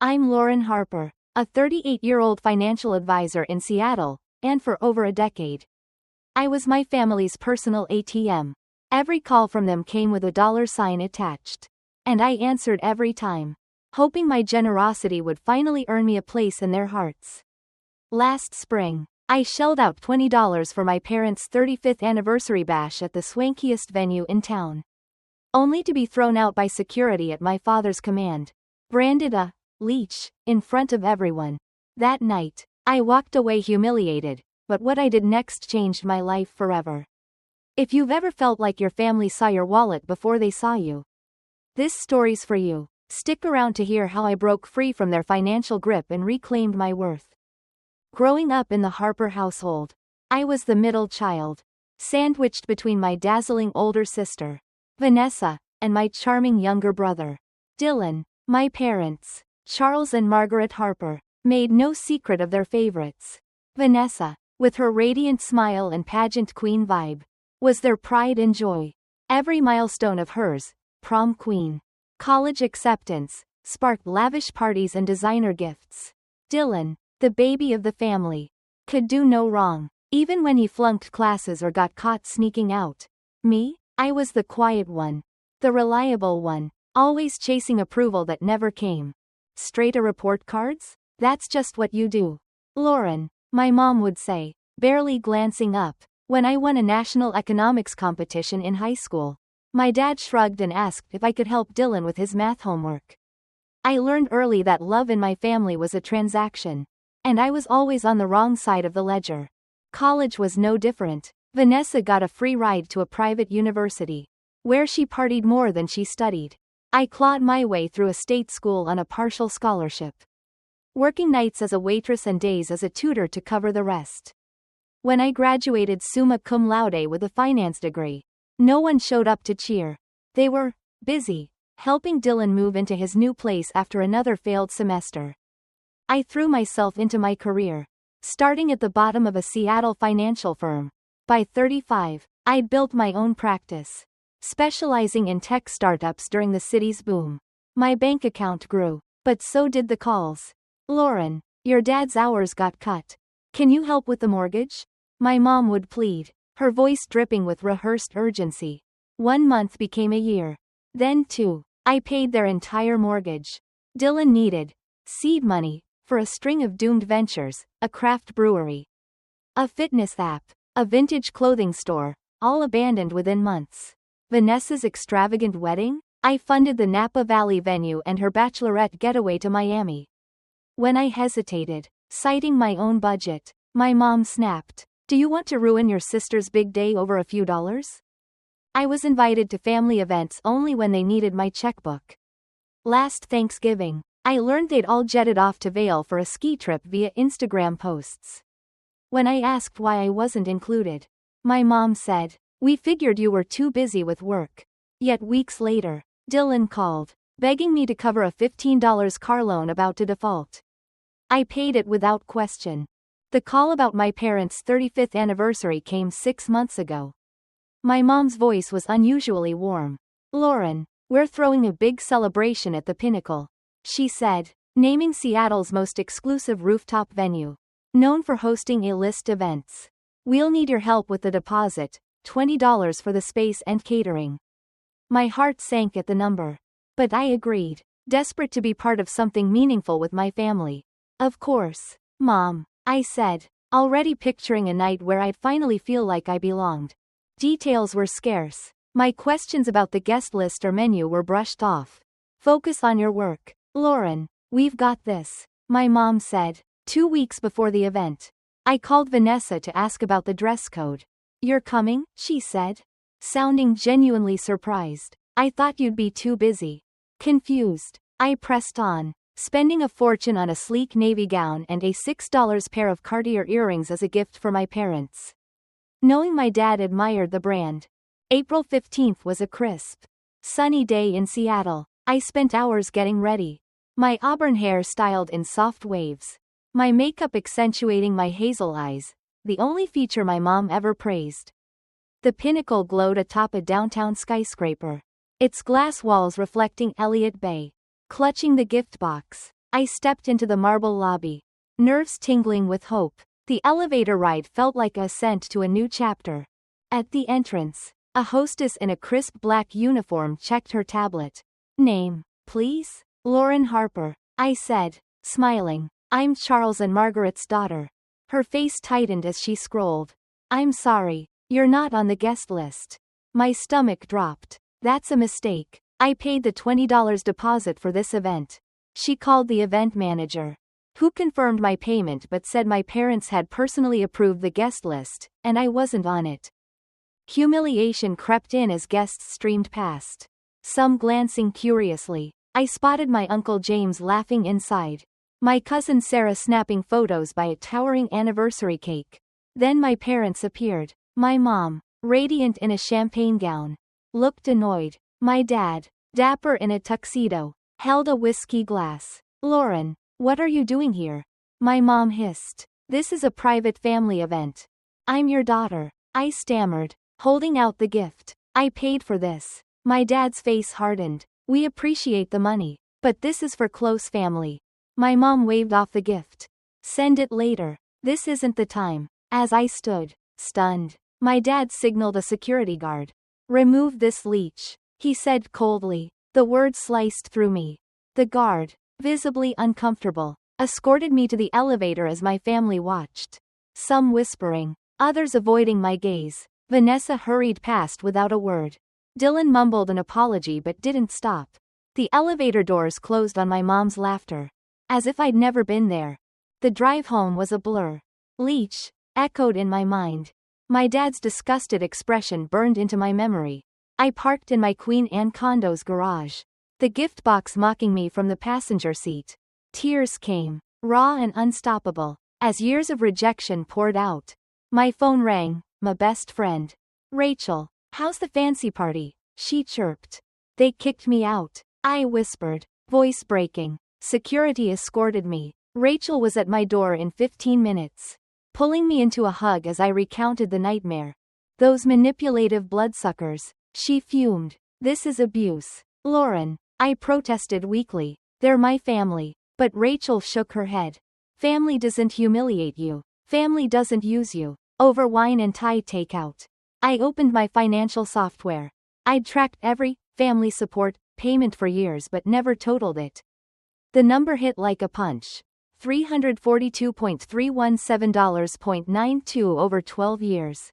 I'm Lauren Harper, a 38-year-old financial advisor in Seattle, and for over a decade. I was my family's personal ATM. Every call from them came with a $sign attached. And I answered every time, hoping my generosity would finally earn me a place in their hearts. Last spring, I shelled out $20 for my parents' 35th anniversary bash at the swankiest venue in town. Only to be thrown out by security at my father's command. Branded a LEECH in front of everyone. That night, I walked away humiliated, but what I did next changed my life forever. If you've ever felt like your family saw your wallet before they saw you, this story's for you. Stick around to hear how I broke free from their financial grip and reclaimed my worth. Growing up in the Harper household, I was the middle child, sandwiched between my dazzling older sister, Vanessa, and my charming younger brother, Dylan. My parents, Charles and Margaret Harper, made no secret of their favorites. Vanessa, with her radiant smile and pageant queen vibe, was their pride and joy. Every milestone of hers, prom queen, college acceptance, sparked lavish parties and designer gifts. Dylan, the baby of the family, could do no wrong, even when he flunked classes or got caught sneaking out. Me, I was the quiet one, the reliable one, always chasing approval that never came. Straight A report cards? That's just what you do, Lauren, my mom would say, barely glancing up. When I won a national economics competition in high school, my dad shrugged and asked if I could help Dylan with his math homework. I learned early that love in my family was a transaction, and I was always on the wrong side of the ledger. College was no different. Vanessa got a free ride to a private university, where she partied more than she studied. I clawed my way through a state school on a partial scholarship, working nights as a waitress and days as a tutor to cover the rest. When I graduated summa cum laude with a finance degree, no one showed up to cheer. They were busy helping Dylan move into his new place after another failed semester. I threw myself into my career, starting at the bottom of a Seattle financial firm. By 35, I'd built my own practice, specializing in tech startups during the city's boom. My bank account grew, but so did the calls. Lauren, your dad's hours got cut. Can you help with the mortgage? My mom would plead, her voice dripping with rehearsed urgency. 1 month became a year. Then 2. I paid their entire mortgage. Dylan needed seed money for a string of doomed ventures, a craft brewery, a fitness app, a vintage clothing store, all abandoned within months. Vanessa's extravagant wedding? I funded the Napa Valley venue and her bachelorette getaway to Miami. When I hesitated, citing my own budget, my mom snapped, "Do you want to ruin your sister's big day over a few dollars?" I was invited to family events only when they needed my checkbook. Last Thanksgiving, I learned they'd all jetted off to Vail for a ski trip via Instagram posts. When I asked why I wasn't included, my mom said, "We figured you were too busy with work." Yet weeks later, Dylan called, begging me to cover a $15 car loan about to default. I paid it without question. The call about my parents' 35th anniversary came 6 months ago. My mom's voice was unusually warm. "Lauren, we're throwing a big celebration at the Pinnacle," she said, naming Seattle's most exclusive rooftop venue, known for hosting A-list events. "We'll need your help with the deposit, $20 for the space and catering." My heart sank at the number. But I agreed, desperate to be part of something meaningful with my family. "Of course, Mom," I said, already picturing a night where I'd finally feel like I belonged. Details were scarce. My questions about the guest list or menu were brushed off. "Focus on your work, Lauren. We've got this," my mom said, 2 weeks before the event. I called Vanessa to ask about the dress code. "You're coming?" she said, sounding genuinely surprised. "I thought you'd be too busy." Confused, I pressed on, spending a fortune on a sleek navy gown and a $6 pair of Cartier earrings as a gift for my parents, knowing my dad admired the brand. April 15th was a crisp, sunny day in Seattle. I spent hours getting ready, my auburn hair styled in soft waves, my makeup accentuating my hazel eyes, the only feature my mom ever praised. The Pinnacle glowed atop a downtown skyscraper, its glass walls reflecting Elliott Bay. Clutching the gift box, I stepped into the marble lobby, nerves tingling with hope. The elevator ride felt like an ascent to a new chapter. At the entrance, a hostess in a crisp black uniform checked her tablet. Name, please? Lauren Harper, I said, smiling. I'm Charles and Margaret's daughter. Her face tightened as she scrolled. I'm sorry, you're not on the guest list. My stomach dropped. That's a mistake. I paid the $20 deposit for this event. She called the event manager, who confirmed my payment but said my parents had personally approved the guest list, and I wasn't on it. Humiliation crept in as guests streamed past, some glancing curiously. I spotted my Uncle James laughing inside, my cousin Sarah snapping photos by a towering anniversary cake. Then my parents appeared. My mom, radiant in a champagne gown, looked annoyed. My dad, dapper in a tuxedo, held a whiskey glass. Lauren, what are you doing here? My mom hissed. This is a private family event. I'm your daughter, I stammered, holding out the gift. I paid for this. My dad's face hardened. We appreciate the money, but this is for close family. My mom waved off the gift. Send it later. This isn't the time. As I stood, stunned, my dad signaled a security guard. Remove this leech, he said coldly. The words sliced through me. The guard, visibly uncomfortable, escorted me to the elevator as my family watched. Some whispering, others avoiding my gaze. Vanessa hurried past without a word. Dylan mumbled an apology but didn't stop. The elevator doors closed on my mom's laughter, as if I'd never been there. The drive home was a blur. Leech echoed in my mind. My dad's disgusted expression burned into my memory. I parked in my Queen Anne condo's garage, the gift box mocking me from the passenger seat. Tears came, raw and unstoppable, as years of rejection poured out. My phone rang. My best friend, Rachel. How's the fancy party? She chirped. They kicked me out, I whispered, voice breaking. Security escorted me. Rachel was at my door in 15 minutes, pulling me into a hug as I recounted the nightmare. Those manipulative bloodsuckers, she fumed. This is abuse. Lauren, I protested weakly. They're my family. But Rachel shook her head. Family doesn't humiliate you. Family doesn't use you over wine and Thai takeout. I opened my financial software. I'd tracked every family support payment for years but never totaled it. The number hit like a punch. $342.317.92 over 12 years.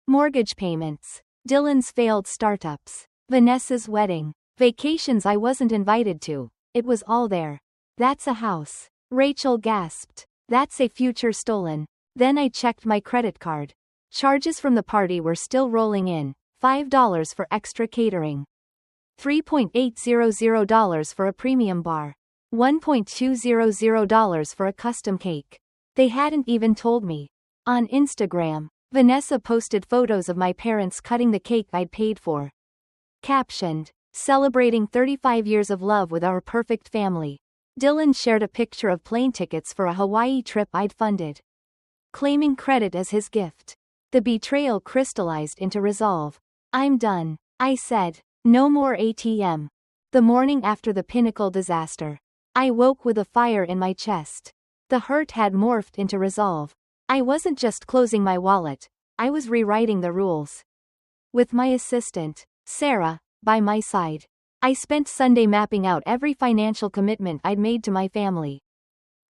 Mortgage payments. Dylan's failed startups. Vanessa's wedding. Vacations I wasn't invited to. It was all there. That's a house. Rachel gasped. That's a future stolen. Then I checked my credit card. Charges from the party were still rolling in. $5 for extra catering. $3.800 for a premium bar. $1.200 for a custom cake. They hadn't even told me. On Instagram, Vanessa posted photos of my parents cutting the cake I'd paid for. Captioned, celebrating 35 years of love with our perfect family. Dylan shared a picture of plane tickets for a Hawaii trip I'd funded, claiming credit as his gift. The betrayal crystallized into resolve. I'm done, I said. No more ATM. The morning after the Pinnacle disaster, I woke with a fire in my chest. The hurt had morphed into resolve. I wasn't just closing my wallet, I was rewriting the rules. With my assistant, Sarah, by my side, I spent Sunday mapping out every financial commitment I'd made to my family.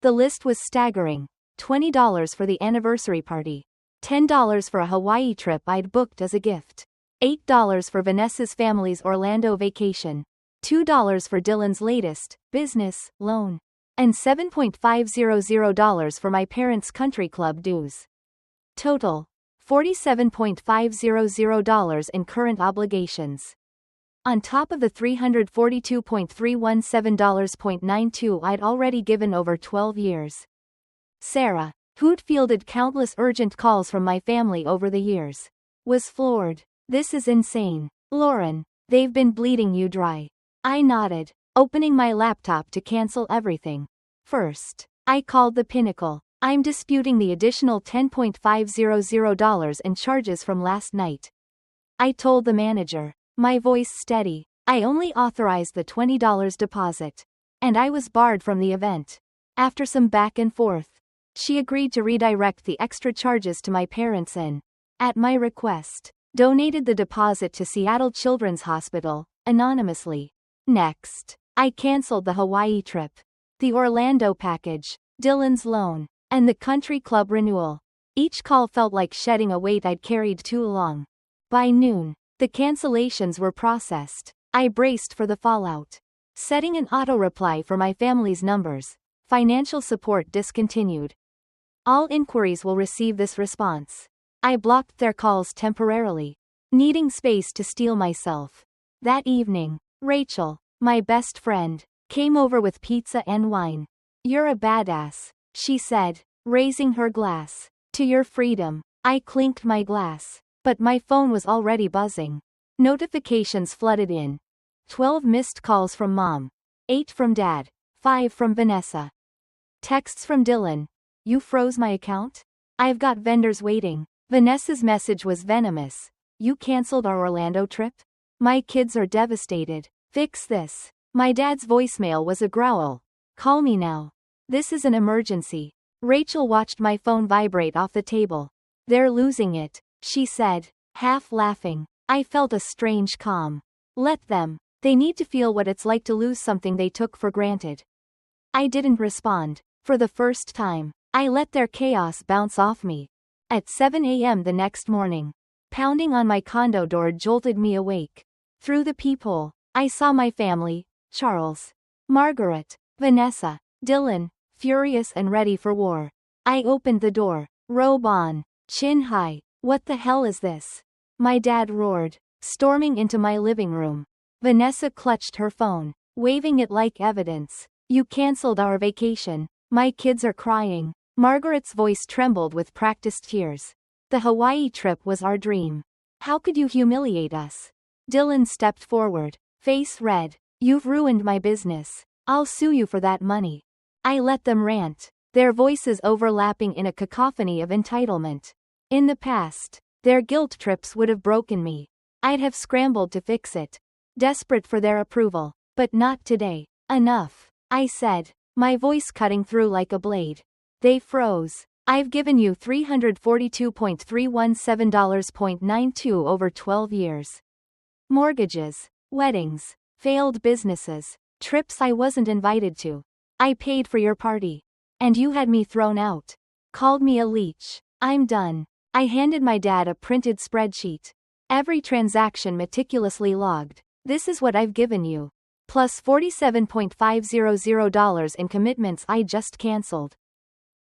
The list was staggering. $20 for the anniversary party. $10 for a Hawaii trip I'd booked as a gift. $8 for Vanessa's family's Orlando vacation. $2 for Dylan's latest business loan. And $7.500 for my parents' country club dues. Total, $47.500 in current obligations. On top of the $342.317.92 I'd already given over 12 years. Sarah, who'd fielded countless urgent calls from my family over the years, was floored. This is insane. Lauren, they've been bleeding you dry. I nodded, opening my laptop to cancel everything. First, I called the Pinnacle. I'm disputing the additional $10.500 in charges from last night. I told the manager, my voice steady. I only authorized the $20 deposit. and I was barred from the event. After some back and forth, she agreed to redirect the extra charges to my parents and, at my request, donated the deposit to Seattle Children's Hospital, anonymously. Next, I canceled the Hawaii trip, the Orlando package, Dylan's loan, and the country club renewal. Each call felt like shedding a weight I'd carried too long. By noon, the cancellations were processed. I braced for the fallout. Setting an auto-reply for my family's numbers. Financial support discontinued. All inquiries will receive this response. I blocked their calls temporarily, needing space to steel myself. That evening, Rachel, my best friend, came over with pizza and wine. "You're a badass," she said, raising her glass. "To your freedom." I clinked my glass, but my phone was already buzzing. Notifications flooded in. 12 missed calls from Mom. 8 from Dad. 5 from Vanessa. Texts from Dylan. "You froze my account? I've got vendors waiting." Vanessa's message was venomous. "You canceled our Orlando trip? My kids are devastated. Fix this." My dad's voicemail was a growl. "Call me now. This is an emergency." Rachel watched my phone vibrate off the table. "They're losing it," she said, half laughing. I felt a strange calm. Let them. They need to feel what it's like to lose something they took for granted. I didn't respond. For the first time, I let their chaos bounce off me. At 7 a.m. the next morning, pounding on my condo door jolted me awake. Through the peephole, I saw my family, Charles, Margaret, Vanessa, Dylan, furious and ready for war. I opened the door, robe on, chin high. "What the hell is this?" my dad roared, storming into my living room. Vanessa clutched her phone, waving it like evidence. "You canceled our vacation. My kids are crying." Margaret's voice trembled with practiced tears. "The Hawaii trip was our dream. How could you humiliate us?" Dylan stepped forward, face red. "You've ruined my business. I'll sue you for that money." I let them rant, their voices overlapping in a cacophony of entitlement. In the past, their guilt trips would have broken me. I'd have scrambled to fix it, desperate for their approval. But not today. "Enough," I said, my voice cutting through like a blade. They froze. "I've given you $342.317.92 over 12 years. Mortgages, weddings, failed businesses, trips I wasn't invited to. I paid for your party. And you had me thrown out. Called me a leech. I'm done." I handed my dad a printed spreadsheet. Every transaction meticulously logged. "This is what I've given you. Plus $47.500 in commitments I just canceled.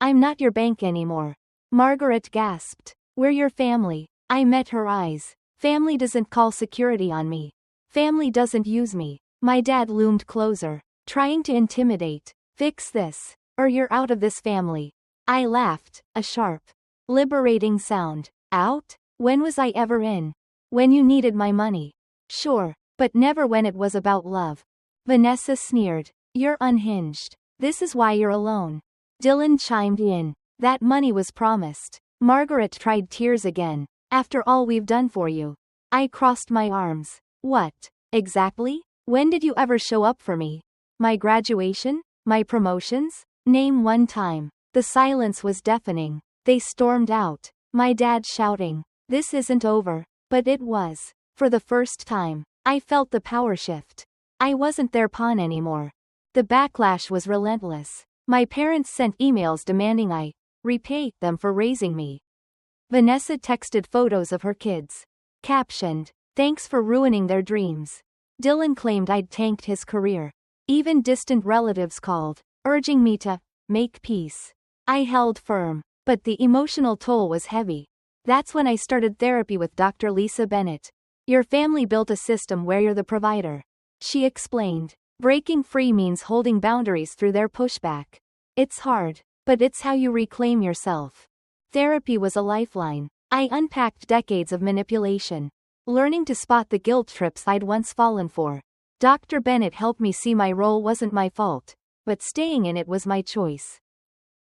I'm not your bank anymore." Margaret gasped. "We're your family." I met her eyes. "Family doesn't call security on me. Family doesn't use me." My dad loomed closer, trying to intimidate. "Fix this, or you're out of this family." I laughed, a sharp, liberating sound. "Out? When was I ever in?" "When you needed my money." "Sure, but never when it was about love." Vanessa sneered. "You're unhinged. This is why you're alone." Dylan chimed in. "That money was promised." Margaret tried tears again. "After all we've done for you." I crossed my arms. "What, exactly? When did you ever show up for me? My graduation? My promotions? Name one time." The silence was deafening. They stormed out, my dad shouting, "This isn't over." But it was. For the first time, I felt the power shift. I wasn't their pawn anymore. The backlash was relentless. My parents sent emails demanding I repay them for raising me. Vanessa texted photos of her kids, captioned, "Thanks for ruining their dreams." Dylan claimed I'd tanked his career. Even distant relatives called, urging me to make peace. I held firm, but the emotional toll was heavy. That's when I started therapy with Dr. Lisa Bennett. "Your family built a system where you're the provider," she explained. "Breaking free means holding boundaries through their pushback. It's hard, but it's how you reclaim yourself." Therapy was a lifeline. I unpacked decades of manipulation, learning to spot the guilt trips I'd once fallen for. Dr. Bennett helped me see my role wasn't my fault, but staying in it was my choice.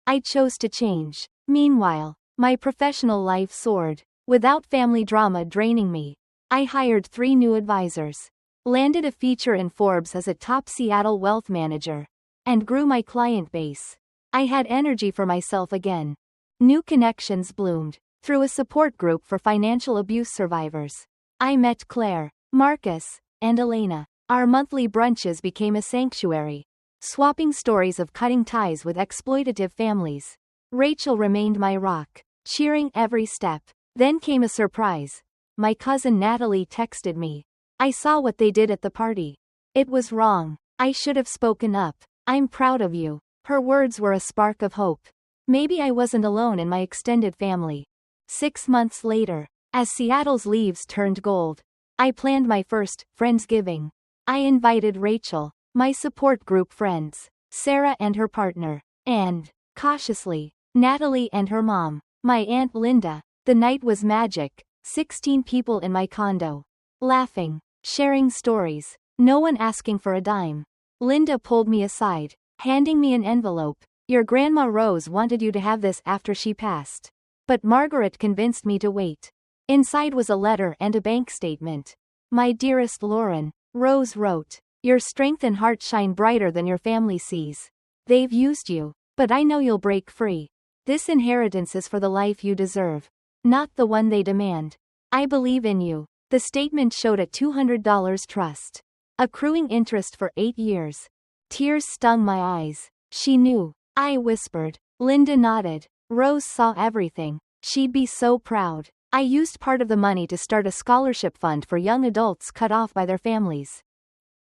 I chose to change. Meanwhile, my professional life soared. Without family drama draining me, I hired 3 new advisors. Landed a feature in Forbes as a top Seattle wealth manager. and grew my client base. I had energy for myself again. New connections bloomed. Through a support group for financial abuse survivors, I met Claire, Marcus, and Elena. Our monthly brunches became a sanctuary, swapping stories of cutting ties with exploitative families. Rachel remained my rock, cheering every step. Then came a surprise. My cousin Natalie texted me. I saw what they did at the party. It was wrong. I should have spoken up. I'm proud of you. Her words were a spark of hope. Maybe I wasn't alone in my extended family. 6 months later, as Seattle's leaves turned gold, I planned my first Friendsgiving. I invited Rachel, my support group friends, Sarah and her partner, and, cautiously, Natalie and her mom, my Aunt Linda. The night was magic. 16 people in my condo. Laughing, sharing stories, no one asking for a dime. Linda pulled me aside, handing me an envelope. Your Grandma Rose wanted you to have this after she passed. But Margaret convinced me to wait. Inside was a letter and a bank statement. My dearest Lauren, Rose wrote, your strength and heart shine brighter than your family sees. They've used you, but I know you'll break free. This inheritance is for the life you deserve, not the one they demand. I believe in you. The statement showed a $200 trust, accruing interest for 8 years. Tears stung my eyes. She knew. I whispered. Linda nodded. Rose saw everything. She'd be so proud. I used part of the money to start a scholarship fund for young adults cut off by their families.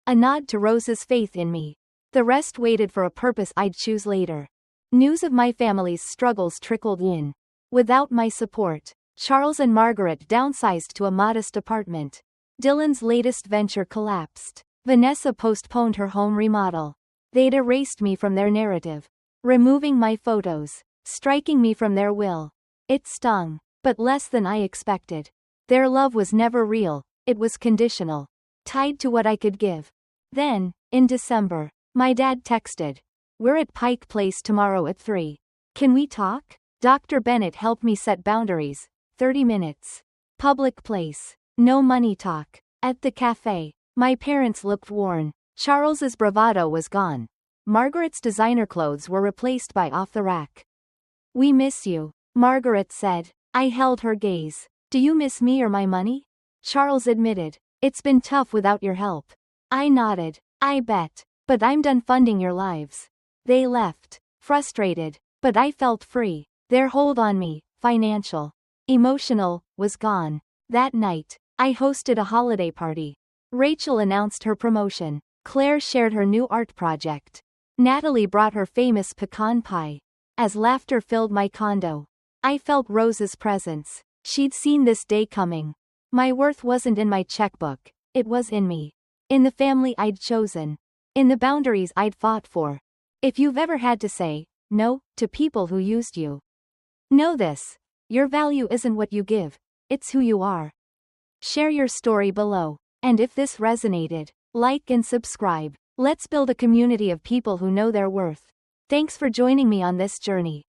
A nod to Rose's faith in me. The rest waited for a purpose I'd choose later. News of my family's struggles trickled in. Without my support, Charles and Margaret downsized to a modest apartment. Dylan's latest venture collapsed. Vanessa postponed her home remodel. They'd erased me from their narrative, removing my photos, striking me from their will. It stung, but less than I expected. Their love was never real, it was conditional, tied to what I could give. Then, in December, my dad texted, we're at Pike Place tomorrow at 3. Can we talk? Dr. Bennett helped me set boundaries. 30 minutes. Public place. No money talk. At the cafe, my parents looked worn. Charles's bravado was gone. Margaret's designer clothes were replaced by off-the-rack. We miss you, Margaret said. I held her gaze. Do you miss me or my money? Charles admitted. It's been tough without your help. I nodded. I bet. But I'm done funding your lives. They left, frustrated, but I felt free. Their hold on me, financial, emotional, was gone. That night, I hosted a holiday party. Rachel announced her promotion. Claire shared her new art project. Natalie brought her famous pecan pie. As laughter filled my condo, I felt Rose's presence. She'd seen this day coming. My worth wasn't in my checkbook, it was in me. In the family I'd chosen. In the boundaries I'd fought for. If you've ever had to say no to people who used you, know this. Your value isn't what you give, it's who you are. Share your story below. And if this resonated, like and subscribe. Let's build a community of people who know their worth. Thanks for joining me on this journey.